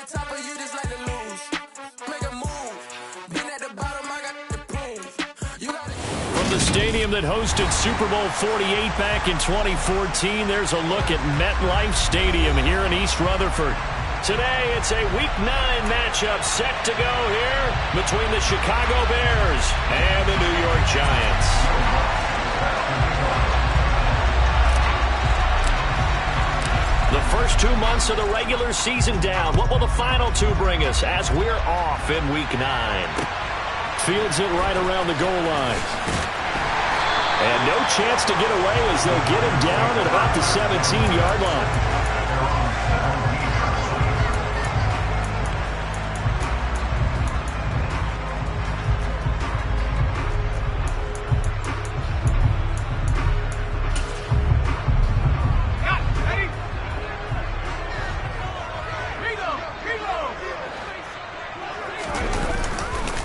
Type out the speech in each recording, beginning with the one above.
From the stadium that hosted Super Bowl 48 back in 2014, there's a look at MetLife Stadium here in East Rutherford. Today, it's a Week 9 matchup set to go here between the Chicago Bears and the New York Giants. The first 2 months of the regular season down. What will the final two bring us as we're off in Week 9? Fields it right around the goal line. And no chance to get away as they'll get him down at about the 17-yard line.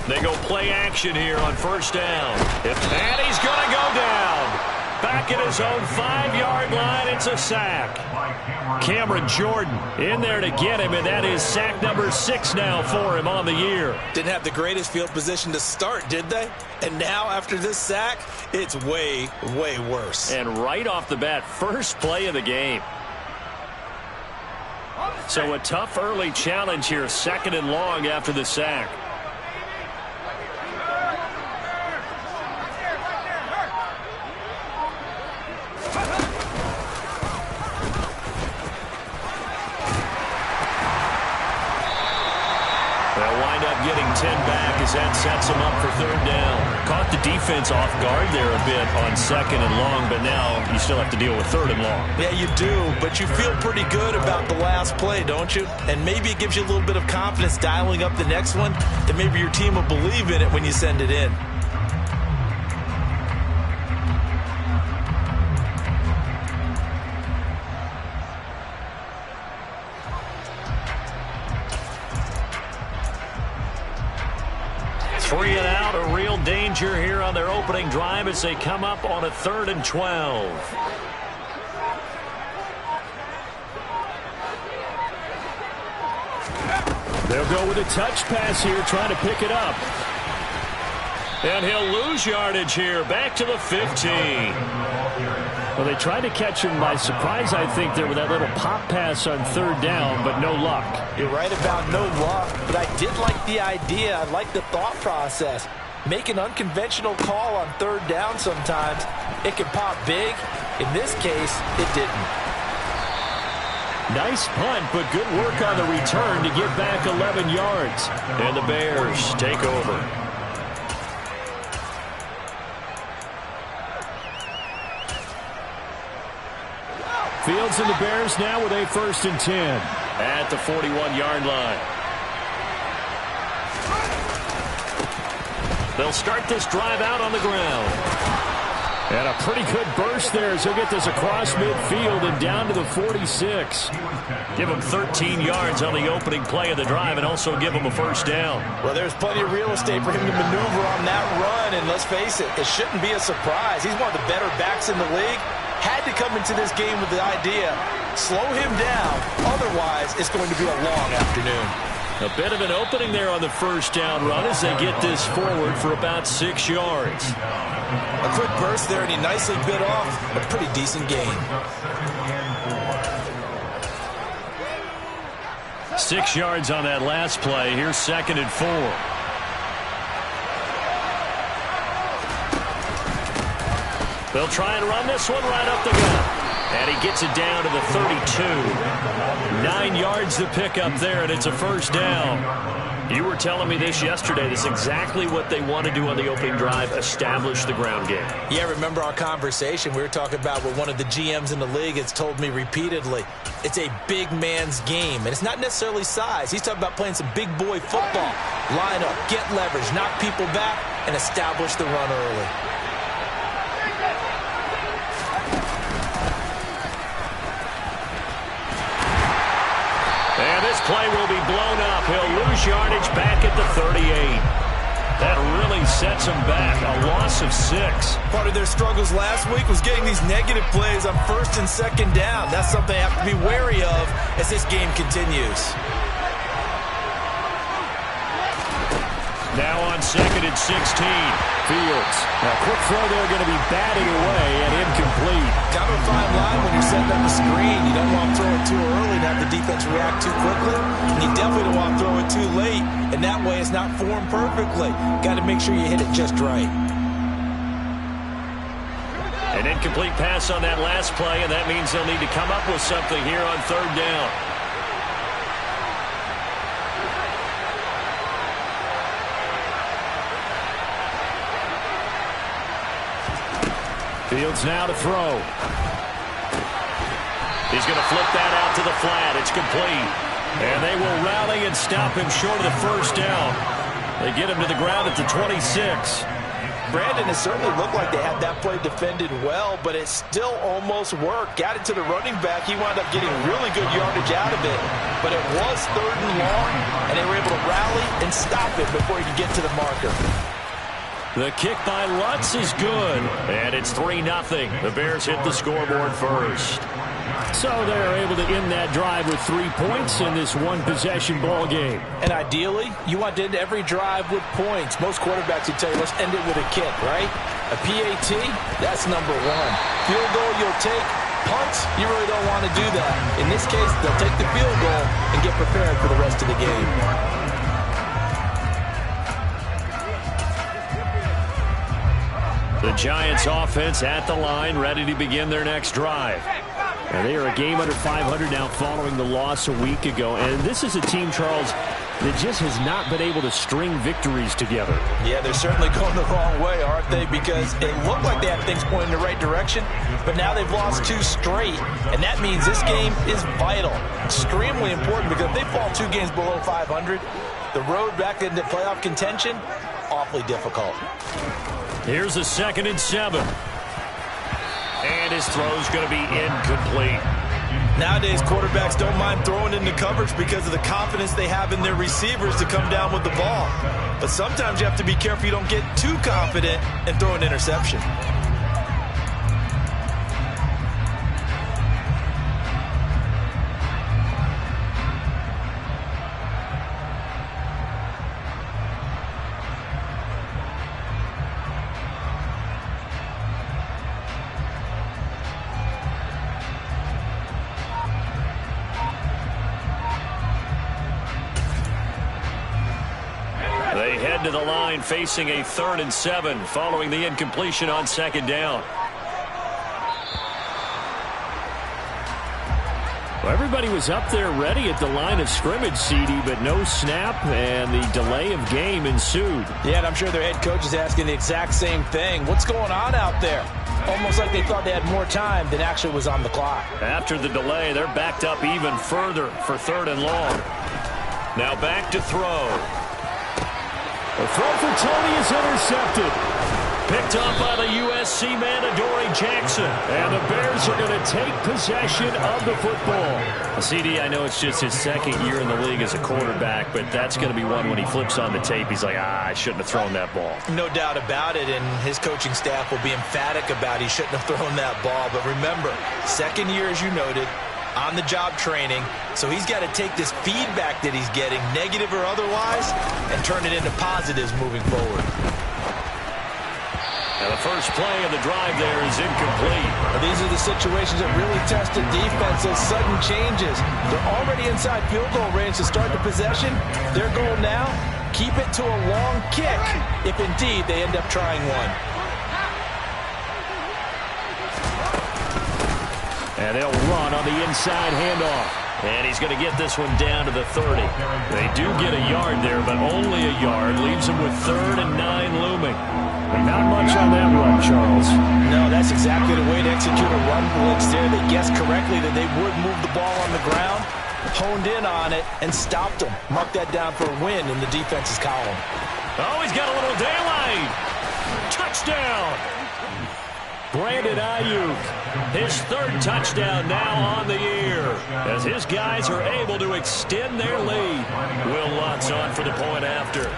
They go play action here on first down. And he's going to go down. Back at his own 5-yard line, it's a sack. Cameron Jordan in there to get him, and that is sack number 6 now for him on the year. Didn't have the greatest field position to start, did they? And now after this sack, it's way, way worse. And right off the bat, first play of the game. So a tough early challenge here, 2nd and long after the sack. Getting 10 back as that sets him up for 3rd down. Caught the defense off guard there a bit on 2nd and long, but now you still have to deal with 3rd and long. Yeah, you do, but you feel pretty good about the last play, don't you? And maybe it gives you a little bit of confidence dialing up the next one, and maybe your team will believe in it when you send it in. Free it out, a real danger here on their opening drive as they come up on a 3rd and 12. They'll go with a touch pass here, trying to pick it up. And he'll lose yardage here, back to the 15. Well, they tried to catch him by surprise, I think, there with that little pop pass on 3rd down, but no luck. You're right about no luck, but I did like the idea. I like the thought process. Make an unconventional call on 3rd down sometimes. It can pop big. In this case, it didn't. Nice punt, but good work on the return to get back 11 yards. And the Bears take over. Fields and the Bears now with a 1st and 10 at the 41-yard line. They'll start this drive out on the ground. And a pretty good burst there as he'll get this across midfield and down to the 46. Give him 13 yards on the opening play of the drive and also give him a 1st down. Well, there's plenty of real estate for him to maneuver on that run, and let's face it, it shouldn't be a surprise. He's one of the better backs in the league. Had to come into this game with the idea, slow him down, otherwise it's going to be a long afternoon. A bit of an opening there on the 1st down run as they get this forward for about 6 yards. A quick burst there, and he nicely bit off a pretty decent gain. 6 yards on that last play. Here's 2nd and 4. They'll try and run this one right up the gut. And he gets it down to the 32. 9 yards to pick up there, and it's a 1st down. You were telling me this yesterday. This is exactly what they want to do on the opening drive, establish the ground game. Yeah, remember our conversation? We were talking about what one of the GMs in the league has told me repeatedly. It's a big man's game, and it's not necessarily size. He's talking about playing some big boy football. Line up, get leverage, knock people back, and establish the run early. And this play will be blown up. He'll lose yardage back at the 38. That really sets him back. A loss of 6. Part of their struggles last week was getting these negative plays on 1st and 2nd down. That's something they have to be wary of as this game continues. Now on 2nd and 16. Fields. Now, quick throw there, going to be batted away and incomplete. Kind of a fine line when you're setting up a screen. You don't want to throw it too early and have the defense react too quickly. And you definitely don't want to throw it too late. And that way it's not formed perfectly. Got to make sure you hit it just right. An incomplete pass on that last play, and that means they'll need to come up with something here on 3rd down. Fields now to throw. He's going to flip that out to the flat. It's complete. And they will rally and stop him short of the 1st down. They get him to the ground at the 26. Brandon, it certainly looked like they had that play defended well, but it still almost worked. Got it to the running back. He wound up getting really good yardage out of it. But it was 3rd and long, and they were able to rally and stop it before he could get to the marker. The kick by Lutz is good, and it's 3-0. The Bears hit the scoreboard first. So they're able to end that drive with 3 points in this one-possession ball game. And ideally, you want to end every drive with points. Most quarterbacks would tell you, let's end it with a kick, right? A PAT, that's number 1. Field goal you'll take. Punts, you really don't want to do that. In this case, they'll take the field goal and get prepared for the rest of the game. The Giants offense at the line, ready to begin their next drive. And they are a game under 500 now following the loss a week ago. And this is a team, Charles, that just has not been able to string victories together. Yeah, they're certainly going the wrong way, aren't they? Because it looked like they had things pointing in the right direction, but now they've lost 2 straight. And that means this game is vital, extremely important, because if they fall 2 games below 500, the road back into playoff contention, awfully difficult. Here's a 2nd and 7. And his throw's going to be incomplete. Nowadays, quarterbacks don't mind throwing into coverage because of the confidence they have in their receivers to come down with the ball. But sometimes you have to be careful you don't get too confident and throw an interception. They head to the line facing a 3rd and 7 following the incompletion on 2nd down. Well, everybody was up there ready at the line of scrimmage, CD, but no snap, and the delay of game ensued. Yeah, and I'm sure their head coach is asking the exact same thing. What's going on out there? Almost like they thought they had more time than actually was on the clock. After the delay, they're backed up even further for 3rd and long. Now back to throw. The throw for Tony is intercepted. Picked up by the USC man, Adoree Jackson. And the Bears are going to take possession of the football. CD, I know it's just his 2nd year in the league as a quarterback, but that's going to be one when he flips on the tape. He's like, I shouldn't have thrown that ball. No doubt about it, and his coaching staff will be emphatic about he shouldn't have thrown that ball. But remember, 2nd year, as you noted, on-the-job training, so he's got to take this feedback that he's getting, negative or otherwise, and turn it into positives moving forward. And the first play of the drive there is incomplete. Well, these are the situations that really test a defense, those sudden changes. They're already inside field goal range to start the possession. Their goal now, keep it to a long kick, if indeed they end up trying one. And they'll run on the inside handoff. And he's going to get this one down to the 30. They do get a yard there, but only a yard. Leaves them with 3rd and 9 looming. And not much on that run, Charles. No, that's exactly the way to execute a run blitz there. They guessed correctly that they would move the ball on the ground, honed in on it, and stopped them. Mark that down for a win in the defense's column. Oh, he's got a little daylight. Touchdown. Brandon Ayuk, his 3rd touchdown now on the year, as his guys are able to extend their lead. Will Lutz on for the point after.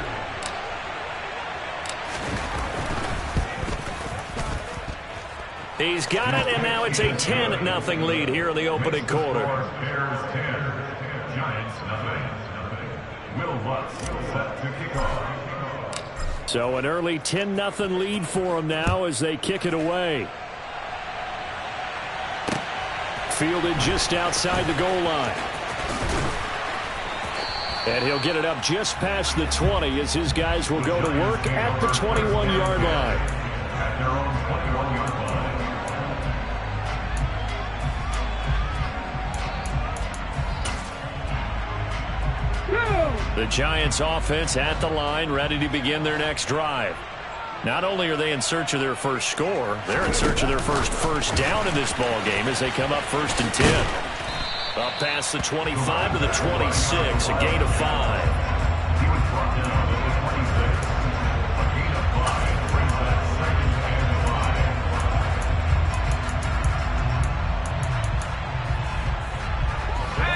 He's got it, and now it's a 10-0 lead here in the opening quarter. Bears 10, Giants nothing. Will Lutz set to kick off. So an early 10-0 lead for them now as they kick it away. Fielded just outside the goal line. And he'll get it up just past the 20 as his guys will go to work at the 21-yard line. The Giants offense at the line, ready to begin their next drive. Not only are they in search of their first score, they're in search of their first down in this ball game as they come up 1st and 10. Up past the 25 to the 26, a gain of 5.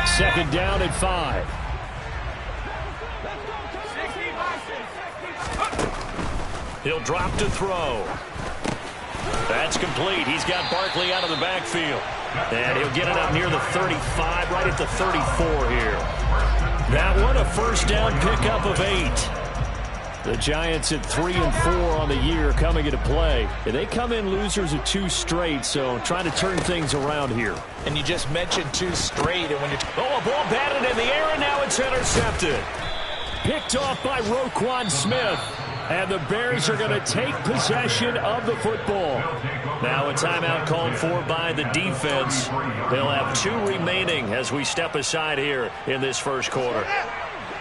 Second down at 5. He'll drop to throw. That's complete. He's got Barkley out of the backfield. And he'll get it up near the 35, right at the 34 here. That one, a first down pickup of 8. The Giants at 3 and 4 on the year coming into play. And they come in losers of 2 straight, so trying to turn things around here. And you just mentioned 2 straight. And when you're a ball batted in the air, and now it's intercepted. Picked off by Roquan Smith. And the Bears are going to take possession of the football. Now a timeout called for by the defense. They'll have 2 remaining as we step aside here in this first quarter.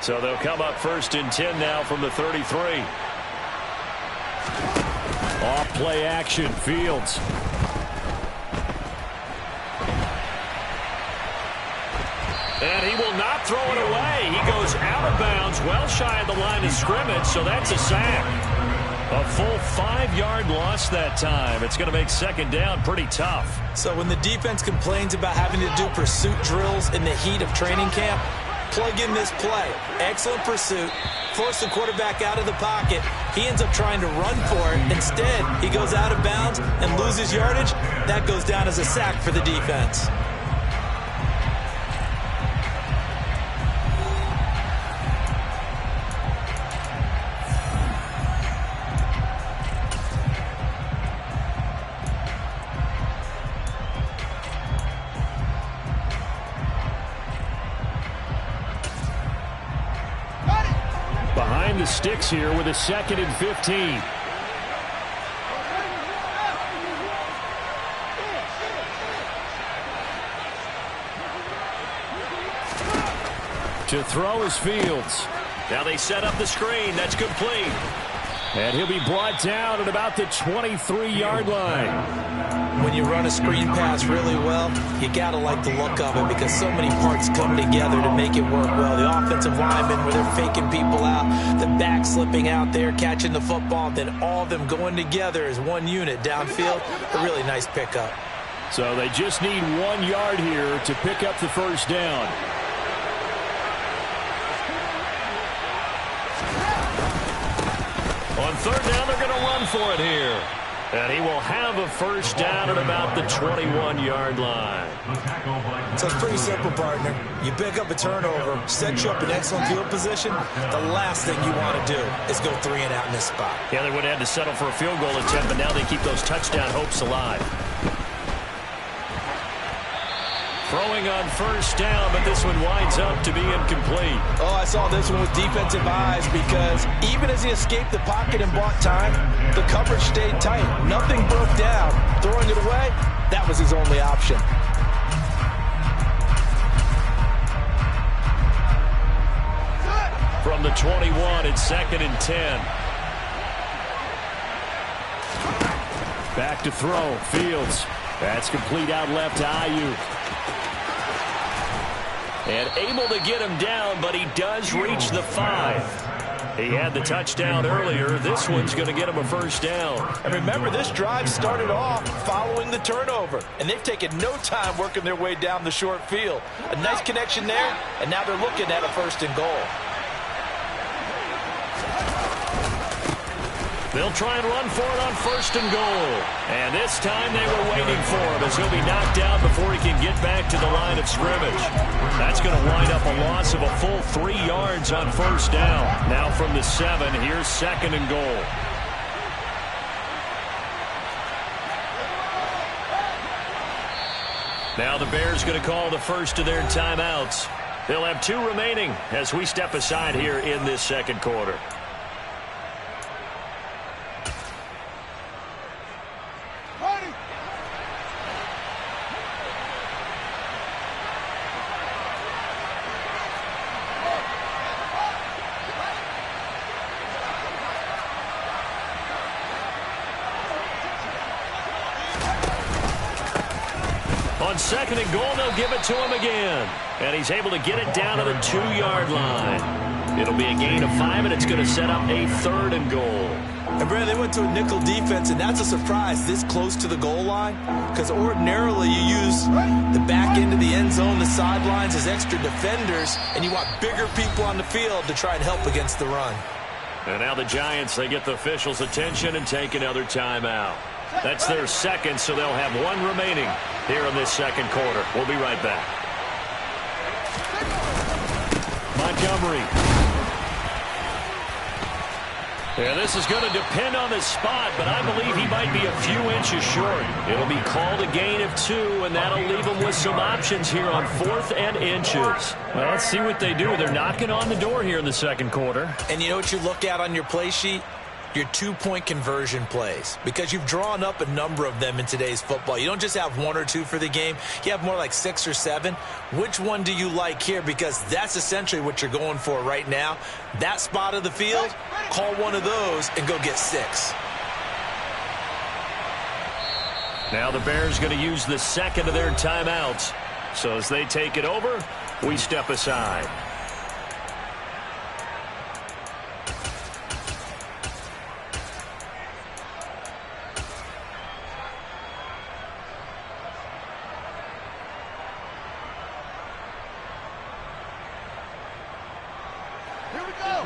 So they'll come up 1st and 10 now from the 33. Off play action, Fields. And he will not throw it away. He goes out of bounds, well shy of the line of scrimmage, so that's a sack. A full 5-yard loss that time. It's going to make second down pretty tough. So when the defense complains about having to do pursuit drills in the heat of training camp, plug in this play. Excellent pursuit. Force the quarterback out of the pocket. He ends up trying to run for it. Instead, he goes out of bounds and loses yardage. That goes down as a sack for the defense. The sticks here with a 2nd and 15. To throw is Fields. Now they set up the screen. That's complete. And he'll be brought down at about the 23-yard line. When you run a screen pass really well, you got to like the look of it because so many parts come together to make it work well. The offensive linemen where they're faking people out, the back slipping out there, catching the football, then all of them going together as one unit downfield. A really nice pickup. So they just need 1 yard here to pick up the first down. On 3rd down, they're going to run for it here. And he will have a first down at about the 21-yard line. So it's pretty simple, partner. You pick up a turnover, set you up in excellent field position. The last thing you want to do is go 3 and out in this spot. Yeah, they would have had to settle for a field goal attempt, but now they keep those touchdown hopes alive. Throwing on first down, but this one winds up to be incomplete. Oh, I saw this one with defensive eyes because even as he escaped the pocket and bought time, the coverage stayed tight. Nothing broke down. Throwing it away, that was his only option. From the 21, it's 2nd and 10. Back to throw, Fields. That's complete out left to Ayuk. And able to get him down, but he does reach the 5. He had the touchdown earlier. This one's going to get him a first down. And remember, this drive started off following the turnover. And they've taken no time working their way down the short field. A nice connection there, and now they're looking at a 1st and goal. They'll try and run for it on 1st and goal. And this time they were waiting for him as he'll be knocked down before he can get back to the line of scrimmage. That's going to wind up a loss of a full 3 yards on 1st down. Now from the 7, here's 2nd and goal. Now the Bears going to call the first of their timeouts. They'll have 2 remaining as we step aside here in this 2nd quarter. On 2nd and goal, they'll give it to him again. And he's able to get it down to the 2-yard line. It'll be a gain of 5, and it's going to set up a 3rd and goal. And, Brad, they went to a nickel defense, and that's a surprise this close to the goal line. Because ordinarily you use the back end of the end zone, the sidelines as extra defenders, and you want bigger people on the field to try and help against the run. And now the Giants, they get the officials' attention and take another timeout. That's their 2nd, so they'll have 1 remaining here in this 2nd quarter. We'll be right back. Montgomery. Yeah, this is going to depend on the spot, but I believe he might be a few inches short. It'll be called a gain of 2, and that'll leave him with some options here on 4th and inches. Well, let's see what they do. They're knocking on the door here in the 2nd quarter. And you know what you look at on your play sheet? Your 2-point conversion plays, because you've drawn up a number of them in today's football. You don't just have 1 or 2 for the game. You have more like 6 or 7. Which one do you like here? Because that's essentially what you're going for right now. That spot of the field, call one of those and go get 6. Now the Bears going to use the 2nd of their timeouts. So as they take it over, we step aside.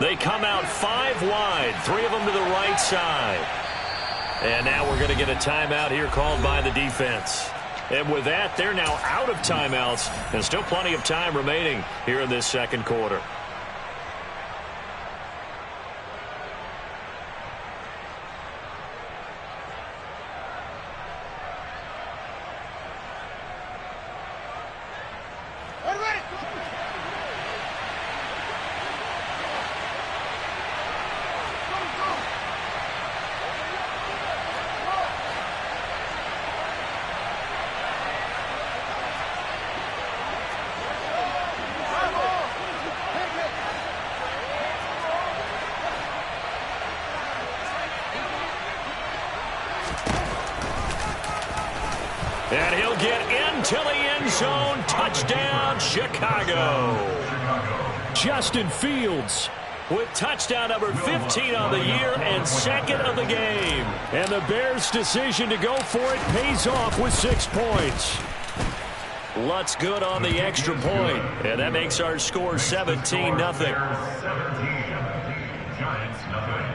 They come out 5 wide, 3 of them to the right side. And now we're going to get a timeout here called by the defense. And with that, they're now out of timeouts, and still plenty of time remaining here in this 2nd quarter. And he'll get into the end zone. Touchdown, Chicago. Justin Fields with touchdown number 15 on the year and 2nd of the game. And the Bears' decision to go for it pays off with 6 points. Lutz good on the extra point. And that makes our score 17-0. Giants nothing.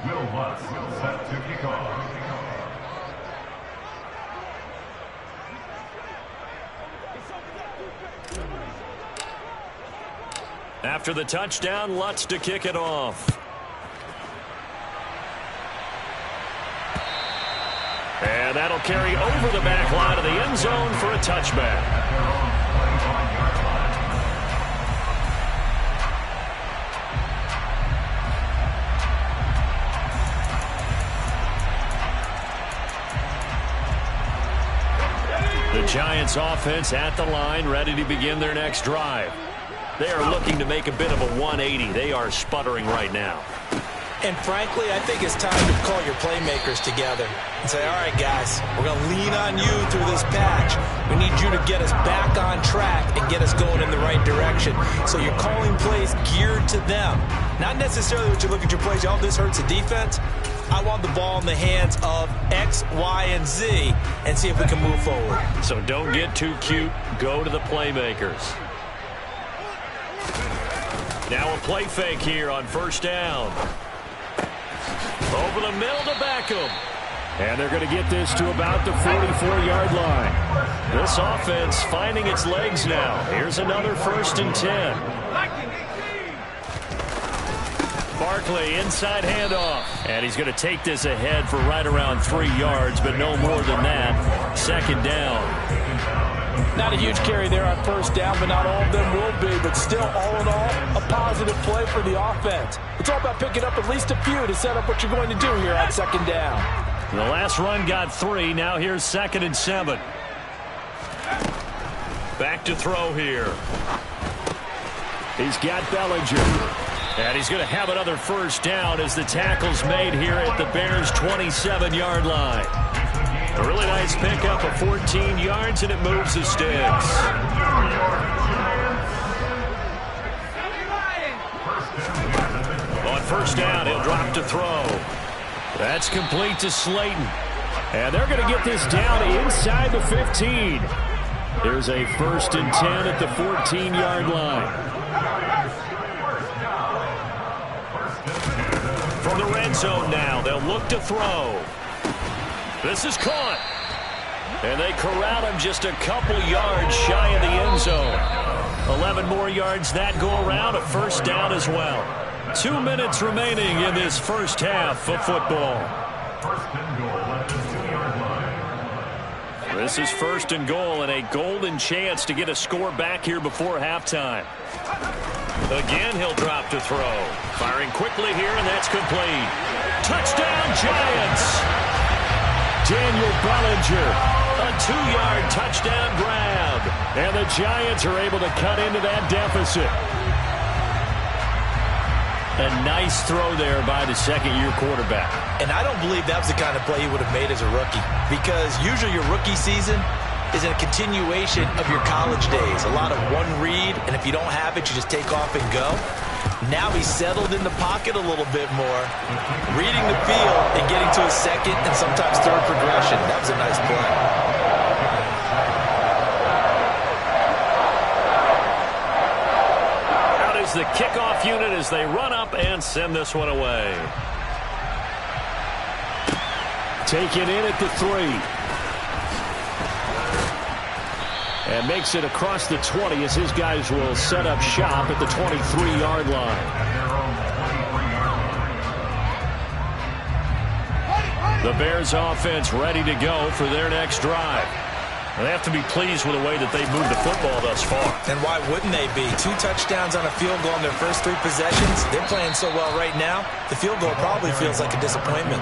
Will Lutz set to kick off. After the touchdown, Lutz to kick it off. And that'll carry over the back line of the end zone for a touchback. The Giants offense at the line, ready to begin their next drive. They are looking to make a bit of a 180. They are sputtering right now. And frankly, I think it's time to call your playmakers together and say, all right, guys, we're going to lean on you through this patch. We need you to get us back on track and get us going in the right direction. So you're calling plays geared to them. Not necessarily what you look at your plays, oh, this hurts the defense. I want the ball in the hands of X, Y, and Z and see if we can move forward. So don't get too cute. Go to the playmakers. Now a play fake here on first down. Over the middle to Beckham. And they're going to get this to about the 44-yard line. This offense finding its legs now. Here's another 1st and 10. Barkley inside handoff. And he's going to take this ahead for right around 3 yards, but no more than that. 2nd down. Not a huge carry there on first down, but not all of them will be. But still, all in all, a positive play for the offense. It's all about picking up at least a few to set up what you're going to do here on 2nd down. The last run got 3. Now here's 2nd and 7. Back to throw here. He's got Bellinger. And he's going to have another first down as the tackle's made here at the Bears' 27-yard line. A really nice pickup of 14 yards, and it moves the sticks. On first down, he'll drop to throw. That's complete to Slayton. And they're going to get this down inside the 15. There's a 1st and 10 at the 14-yard line. From the red zone now, they'll look to throw. This is caught. And they corral him just a couple yards shy of the end zone. 11 more yards that go around, a first down as well. 2 minutes remaining in this first half of football. This is 1st and goal, and a golden chance to get a score back here before halftime. Again, he'll drop to throw. Firing quickly here, and that's complete. Touchdown, Giants! Daniel Bellinger, a 2-yard touchdown grab. And the Giants are able to cut into that deficit. A nice throw there by the second-year quarterback. And I don't believe that was the kind of play he would have made as a rookie, because usually your rookie season is a continuation of your college days. A lot of one read, and if you don't have it, you just take off and go. Now he's settled in the pocket a little bit more, reading the field and getting to his second and sometimes third progression. That was a nice play. Out is the kickoff unit as they run up and send this one away. Taken in at the 3. And makes it across the 20 as his guys will set up shop at the 23-yard line. The Bears offense ready to go for their next drive. They have to be pleased with the way that they've moved the football thus far. And why wouldn't they be? 2 touchdowns on a field goal in their first 3 possessions. They're playing so well right now, the field goal probably feels like a disappointment.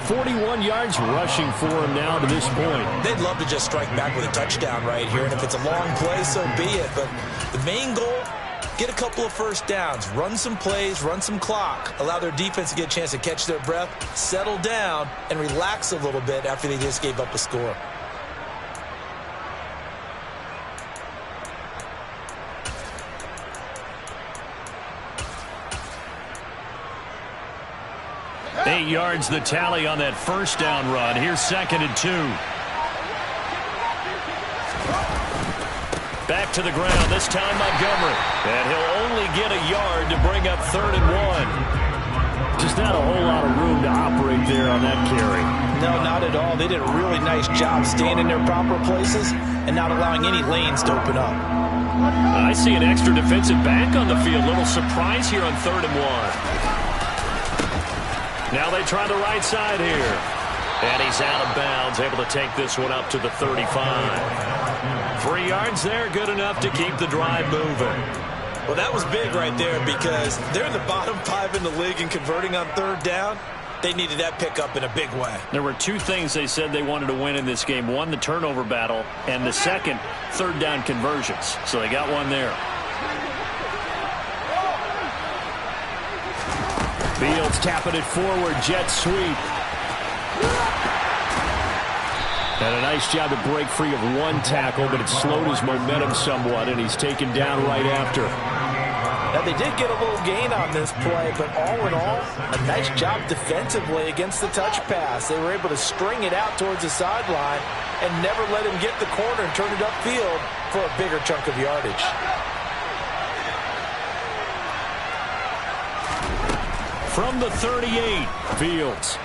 41 yards rushing for him now to this point. They'd love to just strike back with a touchdown right here, and if it's a long play, so be it. But the main goal, get a couple of first downs, run some plays, run some clock, allow their defense to get a chance to catch their breath, settle down, and relax a little bit after they just gave up a score. Eight yards the tally on that first down run. Here's 2nd and 2. Back to the ground, this time Montgomery. And he'll only get a yard to bring up 3rd and 1. Just not a whole lot of room to operate there on that carry. No, not at all. They did a really nice job staying in their proper places and not allowing any lanes to open up. I see an extra defensive back on the field. Little surprise here on 3rd and 1. Now they try the right side here. And he's out of bounds, able to take this one up to the 35. 3 yards there, good enough to keep the drive moving. Well, that was big right there because they're in the bottom 5 in the league and converting on 3rd down. They needed that pickup in a big way. There were 2 things they said they wanted to win in this game. One, the turnover battle, and the second, 3rd down conversions. So they got one there. Fields tapping it forward, jet sweep. And a nice job to break free of one tackle, but it slowed his momentum somewhat, and he's taken down right after. Now, they did get a little gain on this play, but all in all, a nice job defensively against the touch pass. They were able to string it out towards the sideline and never let him get the corner and turn it upfield for a bigger chunk of yardage. From the 38, Fields.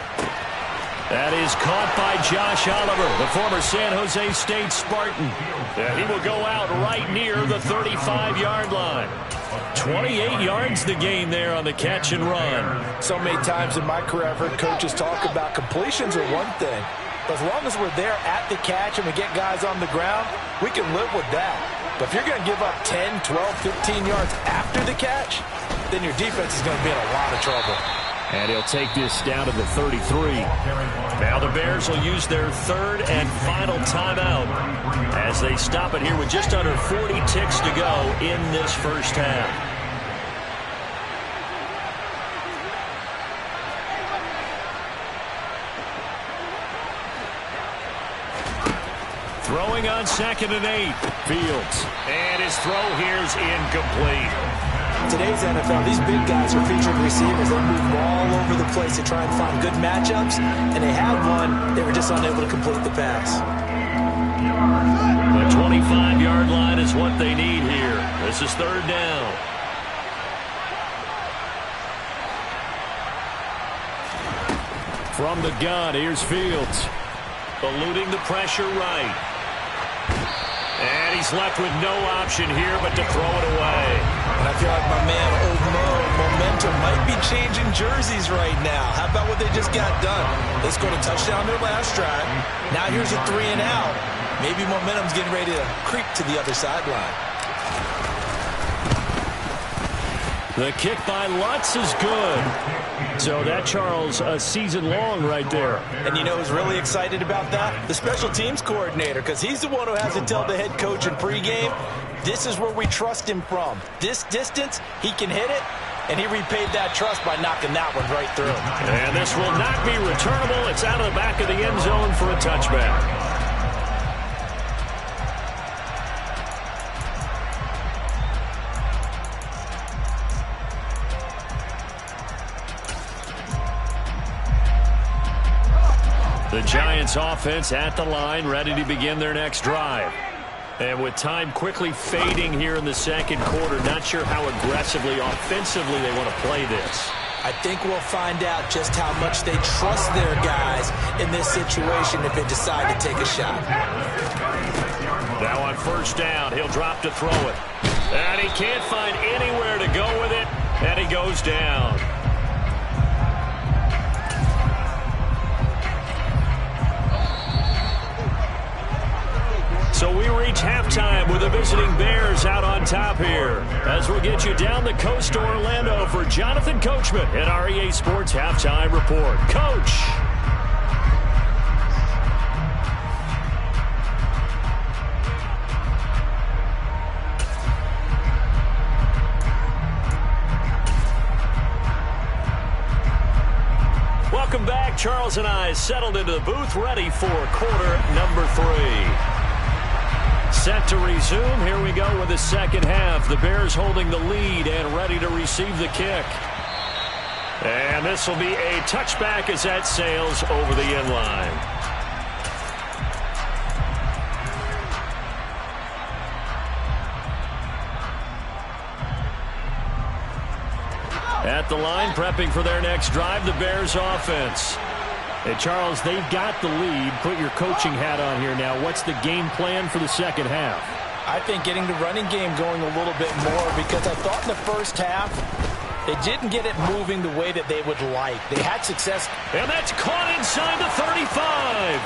That is caught by Josh Oliver, the former San Jose State Spartan. And he will go out right near the 35-yard line. 28 yards the gain there on the catch and run. So many times in my career I've heard coaches talk about completions are one thing. But as long as we're there at the catch and we get guys on the ground, we can live with that. But if you're going to give up 10, 12, 15 yards after the catch, then your defense is going to be in a lot of trouble. And he'll take this down to the 33. Now the Bears will use their third and final timeout as they stop it here with just under 40 ticks to go in this first half. Throwing on 2nd and 8. Fields. And his throw here is incomplete. Today's NFL, these big guys are featured receivers. They move all over the place to try and find good matchups, and they had one. They were just unable to complete the pass. The 25-yard line is what they need here. This is 3rd down. From the gun, here's Fields. Eluding the pressure right. And he's left with no option here but to throw it away. And I feel like my man, Old Mo, momentum might be changing jerseys right now. How about what they just got done? They scored a touchdown their last drive. Now here's a 3 and out. Maybe momentum's getting ready to creep to the other sideline. The kick by Lutz is good. So that, Charles, a season long right there. And you know who's really excited about that? The special teams coordinator, because he's the one who has to tell the head coach in pregame, this is where we trust him from. This distance, he can hit it, and he repaid that trust by knocking that one right through. And this will not be returnable. It's out of the back of the end zone for a touchback. The Giants offense at the line, ready to begin their next drive. And with time quickly fading here in the second quarter, not sure how aggressively, offensively they want to play this. I think we'll find out just how much they trust their guys in this situation if they decide to take a shot. Now on 1st down, he'll drop to throw it. And he can't find anywhere to go with it, and he goes down. So we reach halftime with the visiting Bears out on top here. As we'll get you down the coast to Orlando for Jonathan Coachman at our EA Sports Halftime Report. Coach. Welcome back. Charles and I settled into the booth, ready for quarter number 3. Set to resume. Here we go with the second half. The Bears holding the lead and ready to receive the kick. And this will be a touchback as that sails over the end line. At the line, prepping for their next drive, the Bears offense. Hey, Charles, they've got the lead. Put your coaching hat on here now. What's the game plan for the second half? I think getting the running game going a little bit more, because I thought in the first half they didn't get it moving the way that they would like. They had success. And that's caught inside the 35.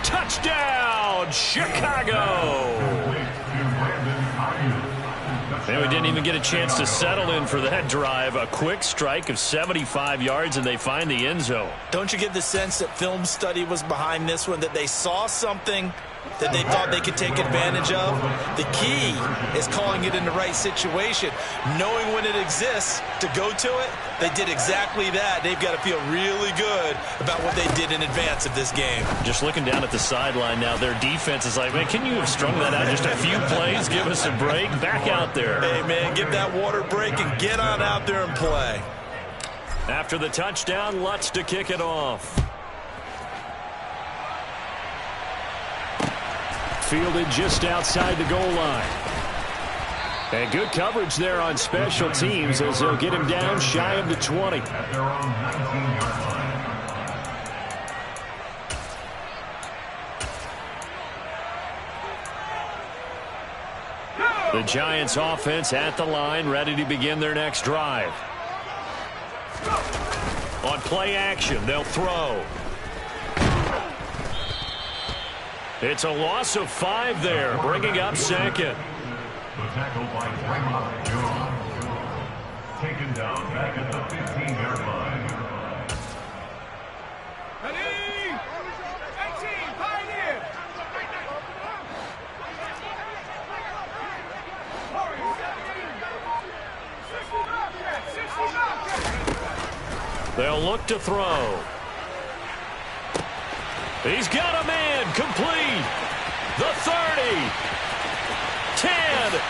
Touchdown, Chicago. And we didn't even get a chance to settle in for that drive. A quick strike of 75 yards, and they find the end zone. Don't you get the sense that film study was behind this one, that they saw something that they thought they could take advantage of? The key is calling it in the right situation. Knowing when it exists to go to it, they did exactly that. They've got to feel really good about what they did in advance of this game. Just looking down at the sideline now, their defense is like, man, can you have strung that out just a few plays? Give us a break. Back out there. Hey, man, give that water break and get on out there and play. After the touchdown, Lutz to kick it off. Fielded just outside the goal line. And good coverage there on special teams as they'll get him down shy of the 20. At their own 19-yard line. The Giants offense at the line, ready to begin their next drive. On play action, they'll throw. It's a loss of 5 there, bringing up second. The tackle by Raymond Jones. Taken down back at the 15-yard line. Ready? 18, Pioneer! They'll look to throw. He's got a man, complete. The 30. 10.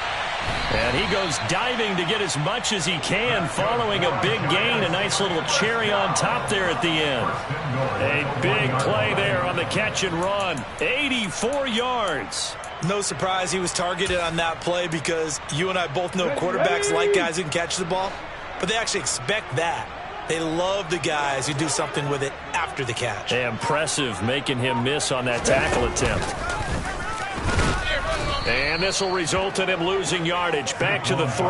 And he goes diving to get as much as he can following a big gain. A nice little cherry on top there at the end. A big play there on the catch and run. 84 yards. No surprise he was targeted on that play because you and I both know quarterbacks like guys who can catch the ball, but they actually expect that. They love the guys who do something with it after the catch. Impressive making him miss on that tackle attempt. And this will result in him losing yardage back to the 3.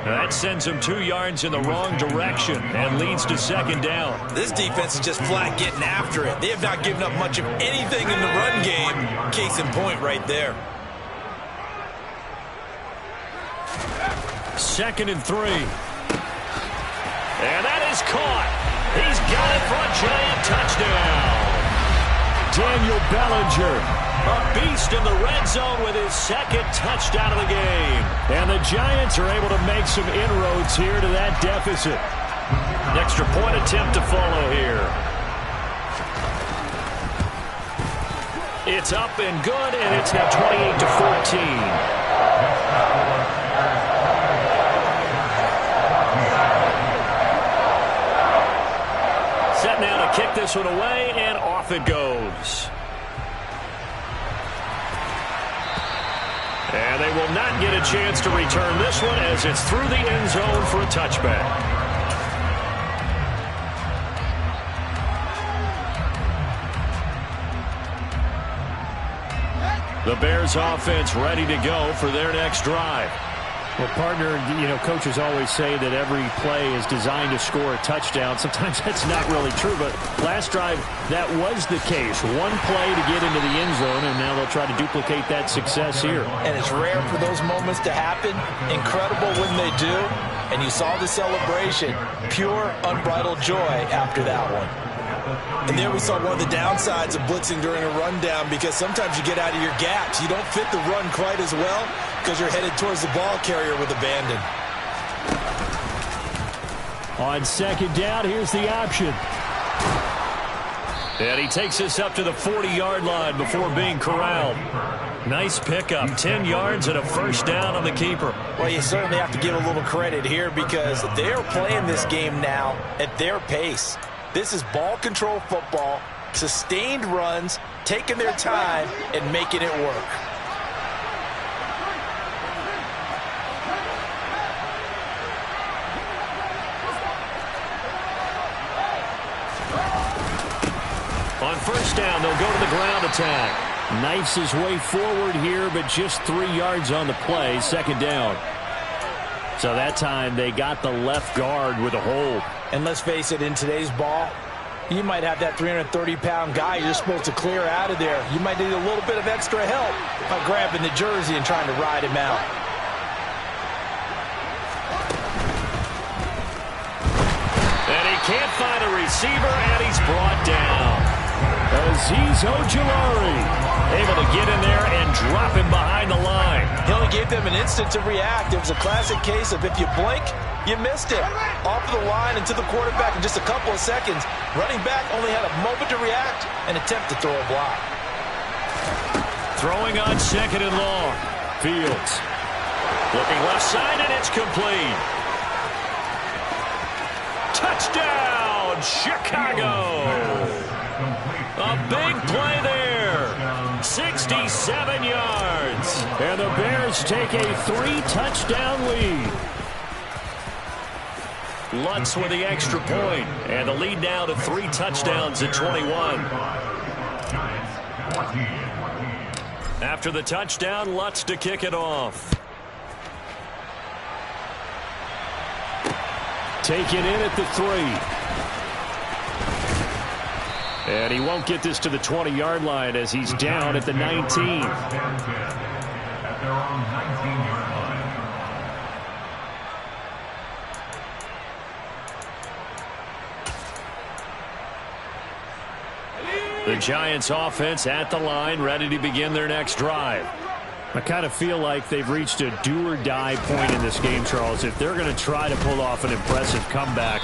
That sends him 2 yards in the wrong direction and leads to second down. This defense is just flat getting after it. They have not given up much of anything in the run game. Case in point right there. 2nd and 3. And that is caught. He's got it for a giant touchdown. Daniel Bellinger, a beast in the red zone with his 2nd touchdown of the game. And the Giants are able to make some inroads here to that deficit. An extra point attempt to follow here. It's up and good, and it's now 28-14. Set now to kick this one away, and off it goes. And they will not get a chance to return this one as it's through the end zone for a touchback. The Bears offense ready to go for their next drive. Well, partner, coaches always say that every play is designed to score a touchdown. Sometimes that's not really true, but last drive, that was the case. One play to get into the end zone, and now they'll try to duplicate that success here. And it's rare for those moments to happen. Incredible when they do. And you saw the celebration. Pure, unbridled joy after that one. And there we saw one of the downsides of blitzing during a rundown because sometimes you get out of your gaps. You don't fit the run quite as well because you're headed towards the ball carrier with abandon. On 2nd down, here's the option. And he takes us up to the 40-yard line before being corralled. Nice pickup, 10 yards and a first down on the keeper. Well, you certainly have to give a little credit here because they're playing this game now at their pace. This is ball control football, sustained runs, taking their time, and making it work. On first down, they'll go to the ground attack. Knifes his way forward here, but just 3 yards on the play, 2nd down. So that time they got the left guard with a hold. And let's face it, in today's ball, you might have that 330-pound guy you're supposed to clear out of there. You might need a little bit of extra help by grabbing the jersey and trying to ride him out. And he can't find a receiver, and he's brought down. Azeez Ojulari able to get in there and drop him behind the line. He only gave them an instant to react. It was a classic case of if you blink, you missed it. Off of the line and to the quarterback in just a couple of seconds. Running back only had a moment to react and attempt to throw a block. Throwing on 2nd and long. Fields. Looking left side, and it's complete. Touchdown, Chicago. A big play there. 67 yards. And the Bears take a 3-touchdown lead. Lutz with the extra point. And the lead now to 3 touchdowns at 21. After the touchdown, Lutz to kick it off. Taken in at the 3. And he won't get this to the 20-yard line as he's down at the 19. At their own 19-yard line. The Giants offense at the line, ready to begin their next drive. I kind of feel like they've reached a do-or-die point in this game, Charles. If they're going to try to pull off an impressive comeback,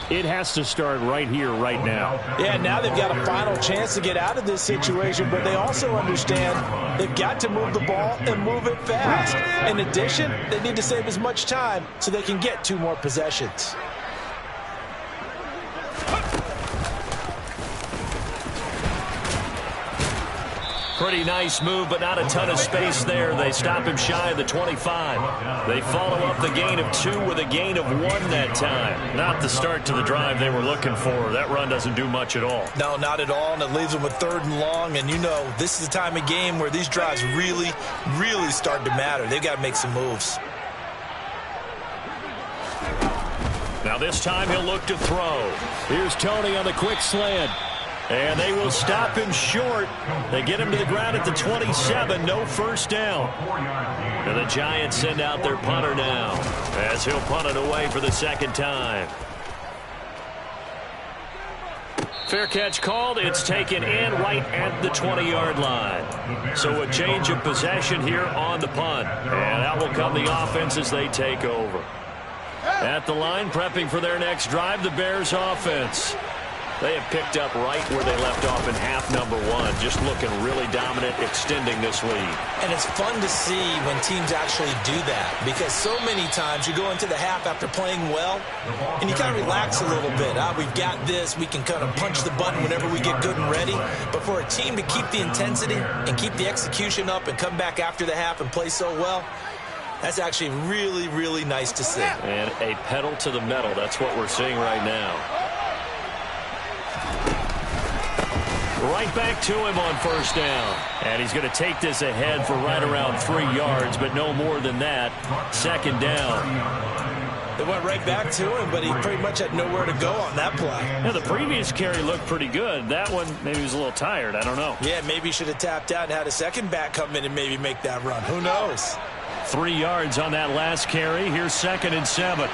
it has to start right here, right now. Yeah, now they've got a final chance to get out of this situation, but they also understand they've got to move the ball and move it fast. In addition, they need to save as much time so they can get 2 more possessions. Pretty nice move, but not a ton of space there. They stop him shy of the 25. They follow up the gain of 2 with a gain of 1 that time. Not the start to the drive they were looking for. That run doesn't do much at all. No, not at all, and it leaves them with 3rd and long. And you know, this is the time of game where these drives really, really start to matter. They've got to make some moves. Now this time he'll look to throw. Here's Tony on the quick slant. And they will stop him short. They get him to the ground at the 27. No first down. And the Giants send out their punter now as he'll punt it away for the 2nd time. Fair catch called. It's taken in right at the 20-yard line. So a change of possession here on the punt. And out will come the offense as they take over. At the line, prepping for their next drive, the Bears offense. They have picked up right where they left off in half number 1, just looking really dominant, extending this lead. And it's fun to see when teams actually do that, because so many times you go into the half after playing well, and you kind of relax a little bit. We've got this. We can kind of punch the button whenever we get good and ready. But for a team to keep the intensity and keep the execution up and come back after the half and play so well, that's actually really, really nice to see. And a pedal to the metal. That's what we're seeing right now. Right back to him on first down. And he's going to take this ahead for right around 3 yards, but no more than that. 2nd down. They went right back to him, but he pretty much had nowhere to go on that play. Yeah, the previous carry looked pretty good. That one, maybe he was a little tired. I don't know. Yeah, maybe he should have tapped out and had a second back come in and maybe make that run. Who knows? 3 yards on that last carry. Here's 2nd and 7.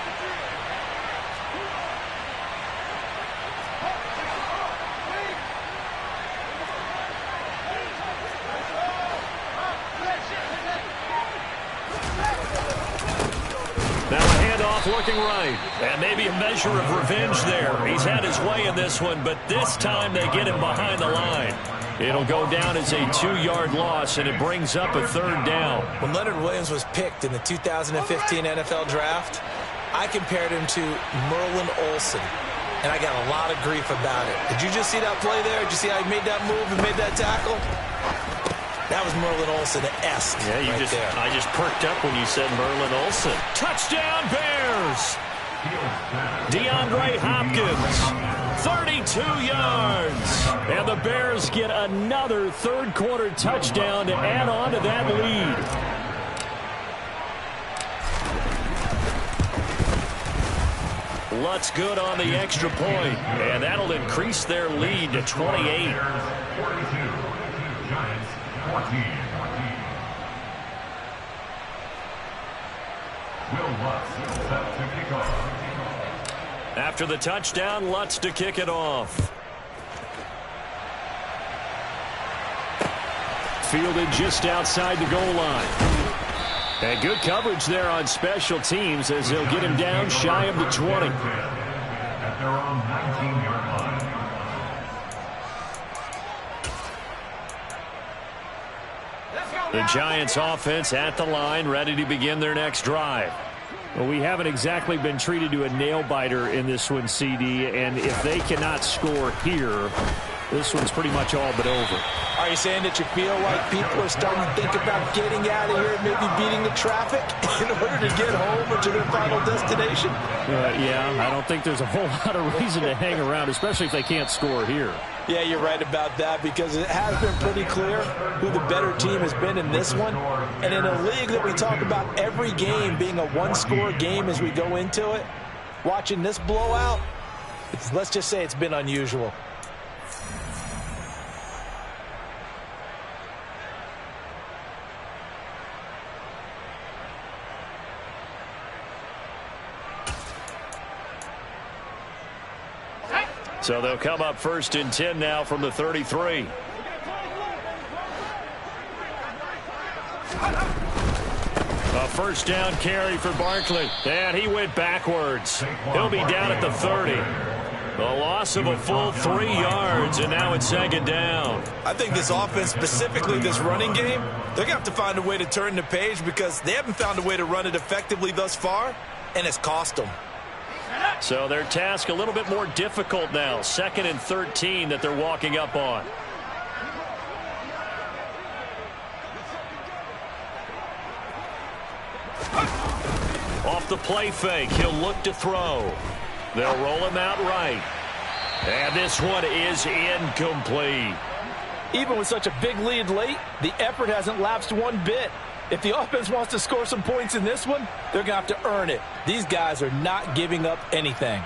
Looking right, and maybe a measure of revenge there. He's had his way in this one, but this time they get him behind the line. It'll go down as a 2-yard loss, and it brings up a 3rd down. When Leonard Williams was picked in the 2015 NFL Draft, I compared him to Merlin Olsen, and I got a lot of grief about it. Did you just see that play there? Did you see how he made that move and made that tackle? That was Merlin Olsen-esque. Yeah, I just perked up when you said Merlin Olsen. Touchdown Bears! DeAndre Hopkins, 32 yards. And the Bears get another 3rd quarter touchdown to add on to that lead. Lutz good on the extra point, and that'll increase their lead to 28. 14. Will Lutz set to kick off. After the touchdown, Lutz to kick it off. Fielded just outside the goal line. And good coverage there on special teams as they'll get him down shy of the 20. At their own 19-yard line. Let's go, The Giants offense at the line, ready to begin their next drive. Well, we haven't exactly been treated to a nail-biter in this one, CD, and if they cannot score here, this one's pretty much all but over. Are you saying that you feel like people are starting to think about getting out of here and maybe beating the traffic in order to get home or to their final destination? Yeah, I don't think there's a whole lot of reason to hang around, especially if they can't score here. Yeah, you're right about that, because it has been pretty clear who the better team has been in this one. And in a league that we talk about every game being a one-score game as we go into it, watching this blowout, let's just say it's been unusual. So they'll come up 1st and 10 now from the 33. A first down carry for Barkley. And he went backwards. He'll be down at the 30. A loss of a full 3 yards, and now it's 2nd down. I think this offense, specifically this running game, they're going to have to find a way to turn the page because they haven't found a way to run it effectively thus far, and it's cost them. So their task a little bit more difficult now. 2nd and 13 that they're walking up on. Off the play fake, he'll look to throw. They'll roll him out right. And this one is incomplete. Even with such a big lead late, the effort hasn't lapsed one bit. If the offense wants to score some points in this one, they're going to have to earn it. These guys are not giving up anything.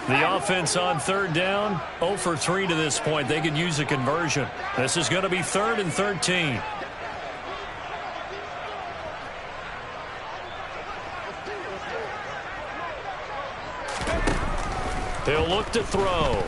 The offense on 3rd down, 0 for 3 to this point. They could use a conversion. This is going to be 3rd and 13. He'll look to throw.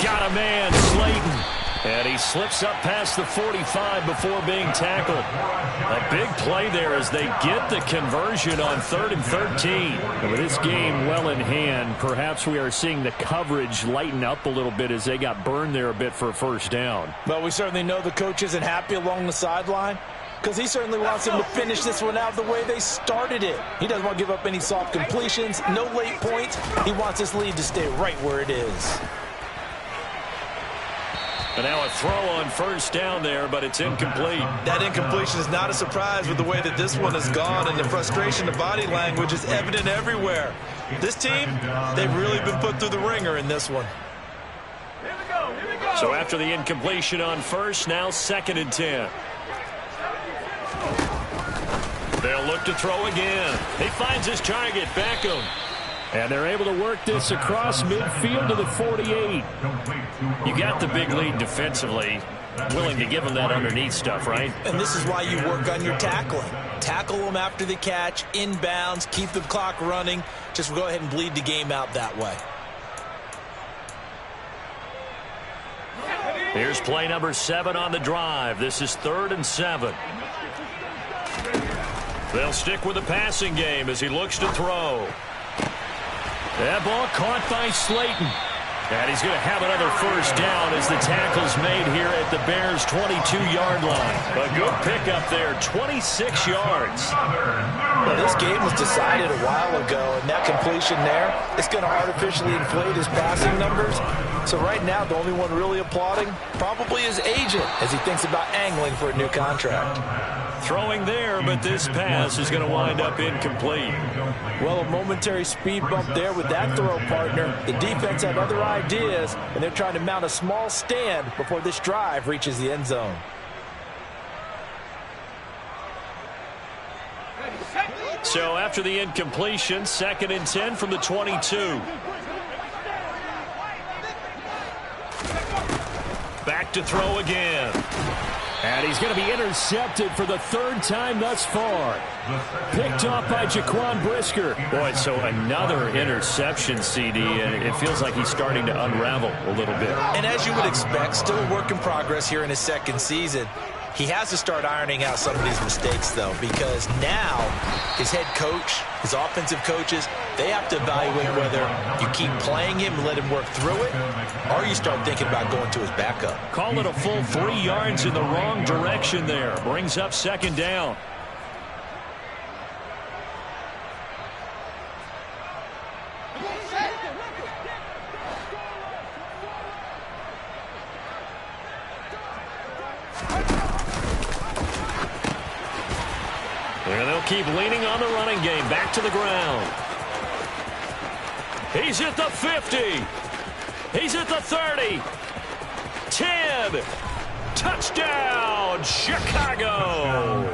Got a man, Slayton. And he slips up past the 45 before being tackled. A big play there as they get the conversion on 3rd and 13. And with this game well in hand, perhaps we are seeing the coverage lighten up a little bit as they got burned there a bit for a first down. But we certainly know the coach isn't happy along the sideline, because he certainly wants them to finish this one out the way they started it. He doesn't want to give up any soft completions, no late points. He wants this lead to stay right where it is. And now a throw on 1st down there, but it's incomplete. That incompletion is not a surprise with the way that this one has gone, and the frustration, the body language is evident everywhere. This team, they've really been put through the ringer in this one. So after the incompletion on 1st, now 2nd and 10. They'll look to throw again. He finds his target, Beckham. And they're able to work this across midfield to the 48. You got the big lead defensively. Willing to give them that underneath stuff, right? And this is why you work on your tackling. Tackle them after the catch, inbounds, keep the clock running. Just go ahead and bleed the game out that way. Here's play number 7 on the drive. This is 3rd and 7. They'll stick with the passing game as he looks to throw. That ball caught by Slayton. And he's going to have another first down as the tackle's made here at the Bears' 22-yard line. A good pickup there, 26 yards. Well, this game was decided a while ago, and that completion there, it's going to artificially inflate his passing numbers. So right now, the only one really applauding probably his agent as he thinks about angling for a new contract. Throwing there, but this pass is going to wind up incomplete. Well, a momentary speed bump there with that throw, partner. The defense had other ideas, and they're trying to mount a small stand before this drive reaches the end zone. So after the incompletion, 2nd and 10 from the 22. Back to throw again. And he's going to be intercepted for the 3rd time thus far. Picked off by Jaquan Brisker. Boy, so another interception, CD, and it feels like he's starting to unravel a little bit. And as you would expect, still a work in progress here in his 2nd season. He has to start ironing out some of these mistakes, though, because now his head coach, his offensive coaches, they have to evaluate whether you keep playing him and let him work through it, or you start thinking about going to his backup. Call it a full 3 yards in the wrong direction there. Brings up second down. And they'll keep leaning on the running game. Back to the ground. He's at the 50. He's at the 30. 10. Touchdown, Chicago.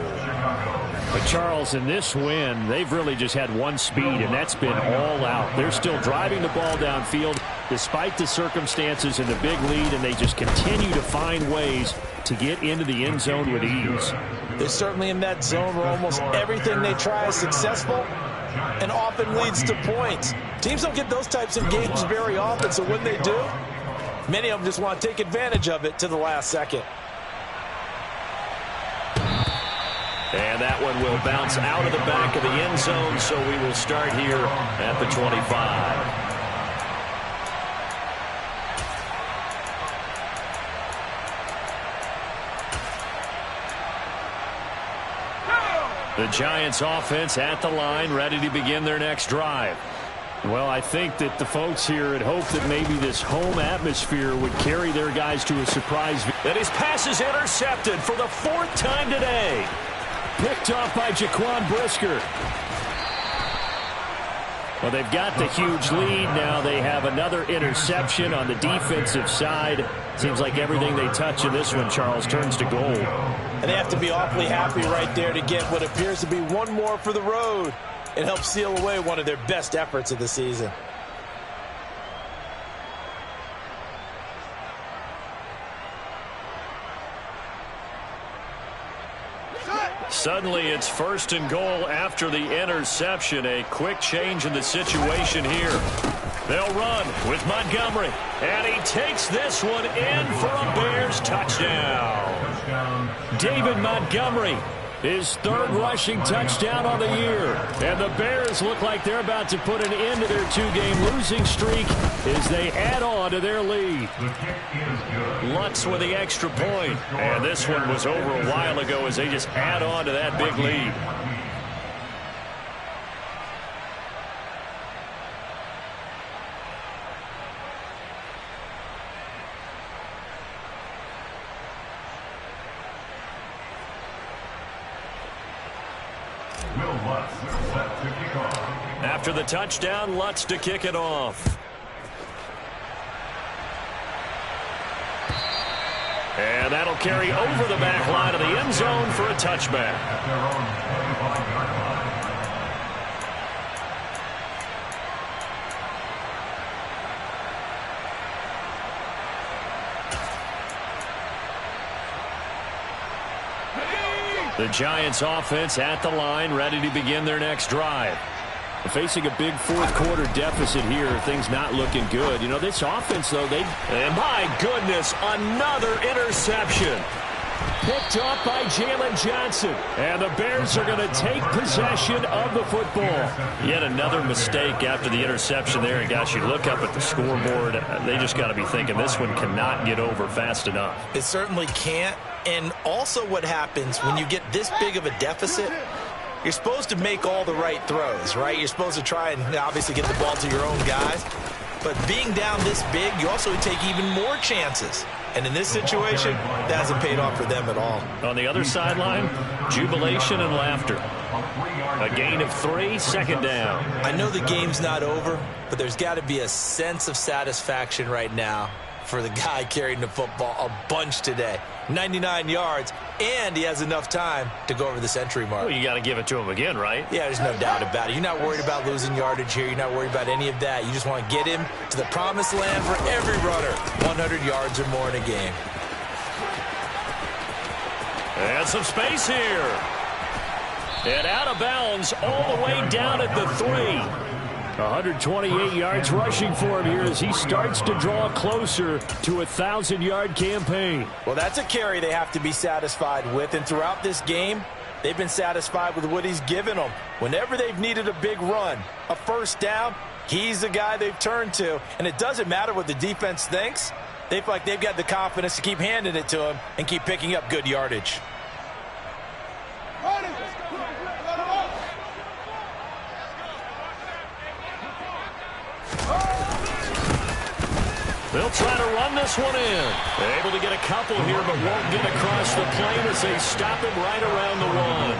But Charles, in this win, they've really just had one speed, and that's been all out. They're still driving the ball downfield despite the circumstances and the big lead, and they just continue to find ways to get into the end zone with ease. They're certainly in that zone where almost everything they try is successful and often leads to points. Teams don't get those types of games very often, so when they do, many of them just want to take advantage of it to the last second. And that one will bounce out of the back of the end zone, so we will start here at the 25. The Giants offense at the line, ready to begin their next drive. Well, I think that the folks here had hoped that maybe this home atmosphere would carry their guys to a surprise. And his pass is intercepted for the 4th time today. Picked off by Jaquan Brisker. Well, they've got the huge lead. Now they have another interception on the defensive side. Seems like everything they touch in this one, Charles, turns to gold. And they have to be awfully happy right there to get what appears to be one more for the road. It helps seal away one of their best efforts of the season. Suddenly it's 1st and goal after the interception. A quick change in the situation here. They'll run with Montgomery. And he takes this one in for a Bears touchdown. David Montgomery, his 3rd rushing touchdown on the year. And the Bears look like they're about to put an end to their 2-game losing streak as they add on to their lead. Lutz with the extra point. And this one was over a while ago as they just add on to that big lead. After the touchdown, Lutz to kick it off. And that'll carry over the back line of the end zone for a touchback. The Giants offense at the line, ready to begin their next drive. Facing a big 4th quarter deficit here, things not looking good. You know, this offense, though, and my goodness, another interception. Picked up by Jalen Johnson. And the Bears are going to take possession of the football. Yet another mistake after the interception there. And gosh, you look up at the scoreboard, they just got to be thinking this one cannot get over fast enough. It certainly can't. And also what happens when you get this big of a deficit, you're supposed to make all the right throws, right? You're supposed to try and obviously get the ball to your own guys. But being down this big, you also take even more chances. And in this situation, that hasn't paid off for them at all. On the other sideline, jubilation and laughter. A gain of 3, 2nd down. I know the game's not over, but there's got to be a sense of satisfaction right now for the guy carrying the football a bunch today. 99 yards, and he has enough time to go over the century mark. Well, you got to give it to him again, right? Yeah, there's no doubt about it. You're not worried about losing yardage here. You're not worried about any of that. You just want to get him to the promised land for every runner. 100 yards or more in a game. And some space here. And out of bounds all the way down at the 3. 128 yards rushing for him here as he starts to draw closer to a 1,000-yard campaign. Well, that's a carry they have to be satisfied with, and throughout this game, they've been satisfied with what he's given them. Whenever they've needed a big run, a first down, he's the guy they've turned to, and it doesn't matter what the defense thinks. They feel like they've got the confidence to keep handing it to him and keep picking up good yardage. They'll try to run this one in. Able to get a couple here, but won't get across the plane as they stop him right around the one.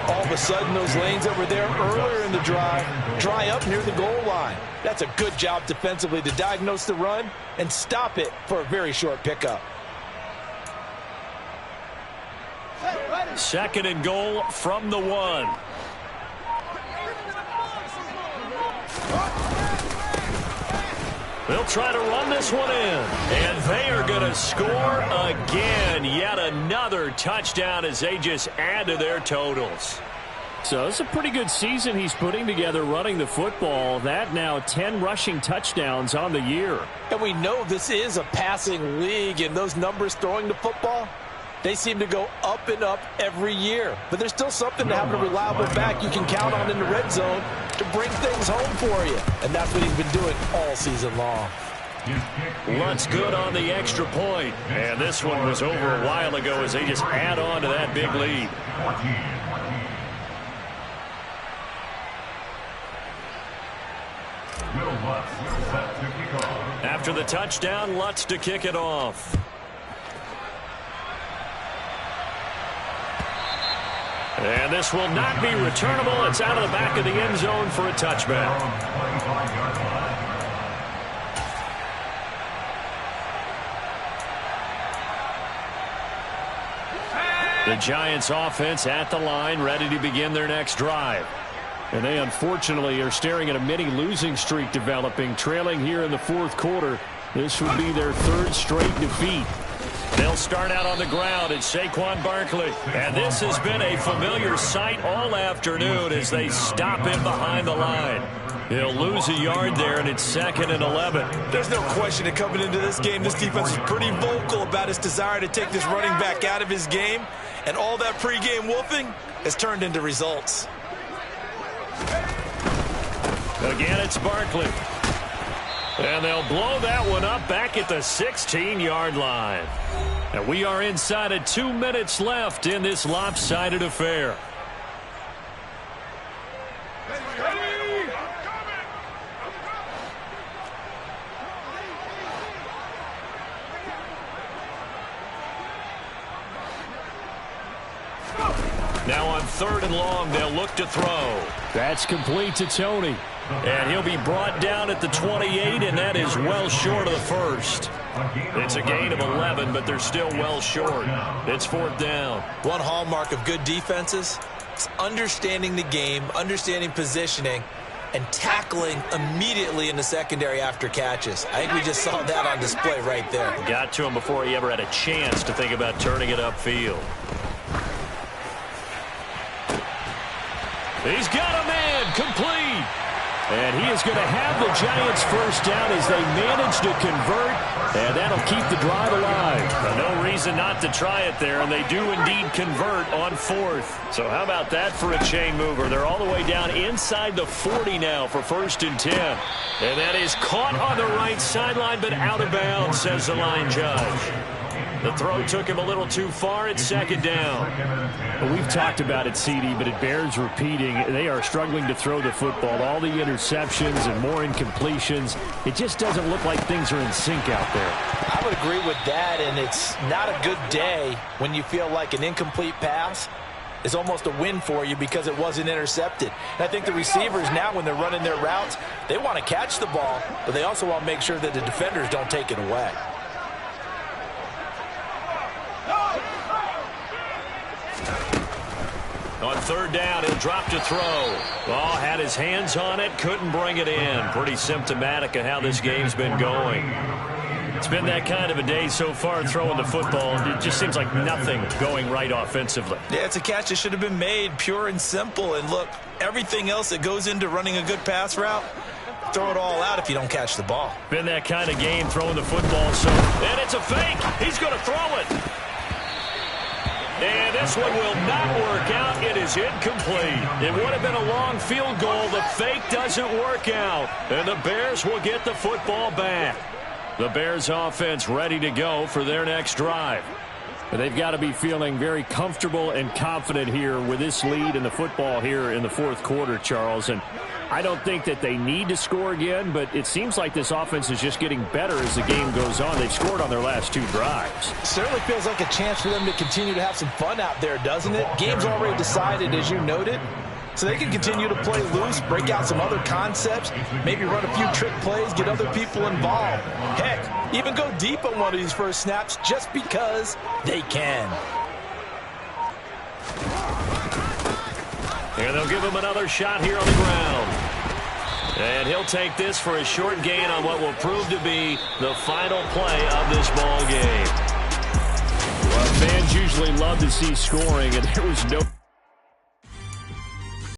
All of a sudden, those lanes that were there earlier in the drive dry up near the goal line. That's a good job defensively to diagnose the run and stop it for a very short pickup. 2nd and goal from the 1. They'll try to run this one in. And they are going to score again. Yet another touchdown as they just add to their totals. So it's a pretty good season he's putting together running the football. That now 10 rushing touchdowns on the year. And we know this is a passing league, and those numbers throwing the football, they seem to go up and up every year. But there's still something to having a reliable back you can count on in the red zone to bring things home for you. And that's what he's been doing all season long. Lutz good on the extra point. And this one was over a while ago as they just add on to that big lead. After the touchdown, Lutz to kick it off. And this will not be returnable. It's out of the back of the end zone for a touchback. The Giants offense at the line, ready to begin their next drive. And they unfortunately are staring at a mini losing streak developing, trailing here in the 4th quarter. This would be their 3rd straight defeat. They'll start out on the ground. It's Saquon Barkley. And this has been a familiar sight all afternoon as they stop him behind the line. He'll lose a yard there, and it's 2nd and 11. There's no question that coming into this game, this defense is pretty vocal about its desire to take this running back out of his game. And all that pregame wolfing has turned into results. Again, it's Barkley. And they'll blow that one up back at the 16-yard line. And we are inside of 2 minutes left in this lopsided affair. Now on 3rd and long, they'll look to throw. That's complete to Tony. And he'll be brought down at the 28, and that is well short of the 1st. It's a gain of 11, but they're still well short. It's 4th down. One hallmark of good defenses is understanding the game, understanding positioning, and tackling immediately in the secondary after catches. I think we just saw that on display right there. Got to him before he ever had a chance to think about turning it upfield. He's got a man complete. And he is going to have the Giants first down as they manage to convert, and that'll keep the drive alive. No reason not to try it there, and they do indeed convert on 4th. So how about that for a chain mover? They're all the way down inside the 40 now for 1st and 10. And that is caught on the right sideline, but out of bounds, says the line judge. The throw took him a little too far. It's 2nd down. Well, we've talked about it, CD, but it bears repeating. They are struggling to throw the football. All the interceptions and more incompletions. It just doesn't look like things are in sync out there. I would agree with that, and it's not a good day when you feel like an incomplete pass is almost a win for you because it wasn't intercepted. And I think the receivers now, when they're running their routes, they want to catch the ball, but they also want to make sure that the defenders don't take it away. On 3rd down, he'll drop to throw. Oh, had his hands on it, couldn't bring it in. Pretty symptomatic of how this game's been going. It's been that kind of a day so far throwing the football. It just seems like nothing going right offensively. Yeah, it's a catch that should have been made, pure and simple. And look, everything else that goes into running a good pass route, throw it all out if you don't catch the ball. Been that kind of game throwing the football. And it's a fake. He's going to throw it. And this one will not work out. It is incomplete. It would have been a long field goal. The fake doesn't work out. And the Bears will get the football back. The Bears offense ready to go for their next drive. But they've got to be feeling very comfortable and confident here with this lead in the football here in the fourth quarter, Charles. And I don't think that they need to score again, but it seems like this offense is just getting better as the game goes on. They've scored on their last 2 drives. Certainly feels like a chance for them to continue to have some fun out there, doesn't it? Game's already decided, as you noted. So they can continue to play loose, break out some other concepts, maybe run a few trick plays, get other people involved. Heck, even go deep on one of these first snaps just because they can. And they'll give him another shot here on the ground. And he'll take this for a short gain on what will prove to be the final play of this ball game. Well, fans usually love to see scoring, and there was no